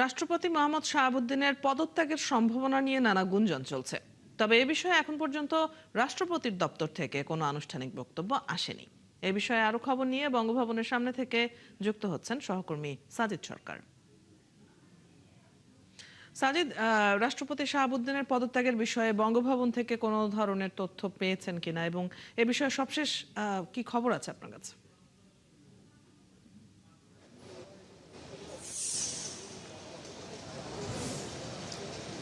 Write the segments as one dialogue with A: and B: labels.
A: রাষ্ট্রপতি মোহাম্মদ শাহাবুদ্দিনের পদত্যাগের সম্ভাবনা নিয়ে নানা গুঞ্জন চলছে। তবে এ বিষয়ে এখন পর্যন্ত রাষ্ট্রপতির দপ্তর থেকে কোনো আনুষ্ঠানিক বক্তব্য আসেনি। এ বিষয়ে আরো খবর নিয়ে বঙ্গভবনের সামনে থেকে যুক্ত হচ্ছেন সহকর্মী সাজিদ সরকার। সাজিদ, রাষ্ট্রপতি শাহাবুদ্দিনের পদত্যাগের বিষয়ে বঙ্গভবন থেকে কোনো ধরনের তথ্য পেয়েছেন কিনা এবং এ বিষয়ে সবশেষ কি খবর আছে আপনার কাছে?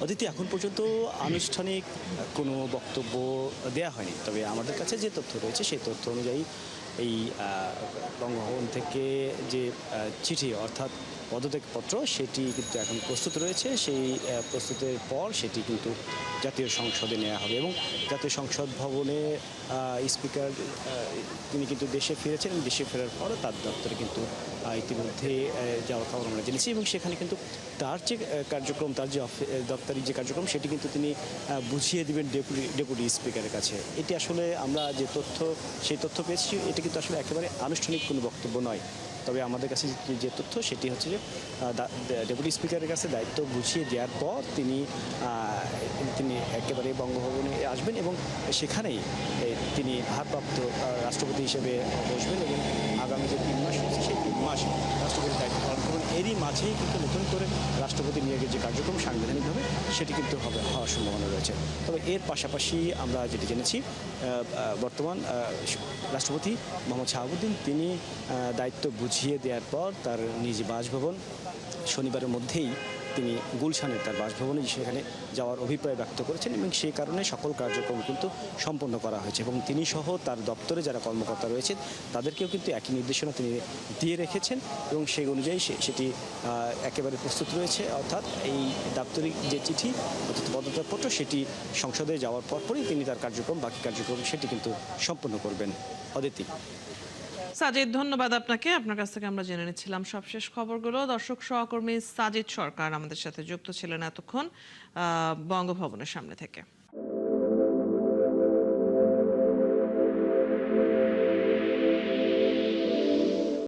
B: অদিতি, এখন পর্যন্ত আনুষ্ঠানিক কোনো বক্তব্য দেয়া হয়নি। তবে আমাদের কাছে যে তথ্য রয়েছে সেই তথ্য অনুযায়ী এই বঙ্গভবন থেকে যে চিঠি অর্থাৎ পদত্যাগপত্র সেটি কিন্তু এখন প্রস্তুত রয়েছে। সেই প্রস্তুতের পর সেটি কিন্তু জাতীয় সংসদে নেওয়া হবে এবং জাতীয় সংসদ ভবনে স্পিকার তিনি কিন্তু দেশে ফিরেছেন এবং দেশে ফেরার পর তার দপ্তরে কিন্তু ইতিমধ্যে যাওয়ার খবর আমরা জেনেছি এবং সেখানে কিন্তু তার যে কার্যক্রম, তার যে দপ্তরি যে কার্যক্রম সেটি কিন্তু তিনি বুঝিয়ে দেবেন ডেপুটি স্পিকারের কাছে। এটি আসলে আমরা যে তথ্য সেই তথ্য পেয়েছি, এটি কিন্তু আসলে একেবারে আনুষ্ঠানিক কোনো বক্তব্য নয়। তবে আমাদের কাছে যে তথ্য সেটি হচ্ছে যে ডেপুটি স্পিকারের কাছে দায়িত্ব বুঝিয়ে দেওয়ার পর তিনি একেবারে বঙ্গভবনে আসবেন এবং সেখানেই তিনি ভারপ্রাপ্ত রাষ্ট্রপতি হিসেবে বসবেন এবং আগামী যে 3 মাস রয়েছে সেই 3 মাস রাষ্ট্রপতির দায়িত্ব পালন করবেন। এরই মাঝেই কিন্তু নতুন করে রাষ্ট্রপতি নিয়োগের যে কার্যক্রম সাংবিধানিকভাবে সেটি কিন্তু হওয়ার সম্ভাবনা রয়েছে। তবে এর পাশাপাশি আমরা যেটি জেনেছি, বর্তমান রাষ্ট্রপতি মোহাম্মদ শাহাবুদ্দিন তিনি দায়িত্ব বুঝিয়ে দেওয়ার পর তার নিজ বাসভবন শনিবারের মধ্যেই তিনি গুলশানের তার বাসভবনে সেখানে যাওয়ার অভিপ্রায় ব্যক্ত করেছেন এবং সেই কারণে সকল কার্যক্রম কিন্তু সম্পন্ন করা হয়েছে এবং তিনি সহ তার দপ্তরে যারা কর্মকর্তা রয়েছেন তাদেরকেও কিন্তু একই নির্দেশনা তিনি দিয়ে রেখেছেন এবং সেই অনুযায়ী সেটি একেবারে প্রস্তুত রয়েছে। অর্থাৎ এই দাপ্তরিক যে চিঠি অর্থাৎ পদত্যাগপত্র সেটি সংসদে যাওয়ার পরপরই তিনি তার বাকি কার্যক্রম সেটি কিন্তু সম্পন্ন করবেন। অদিতি।
A: সাজিদ, ধন্যবাদ আপনাকে। আপনার কাছ থেকে আমরা জেনে নিচ্ছিলাম সবশেষ খবরগুলো। দর্শক, সহকর্মী সাজিদ সরকার আমাদের সাথে যুক্ত ছিলেন এতক্ষণ বঙ্গভবনের সামনে থেকে।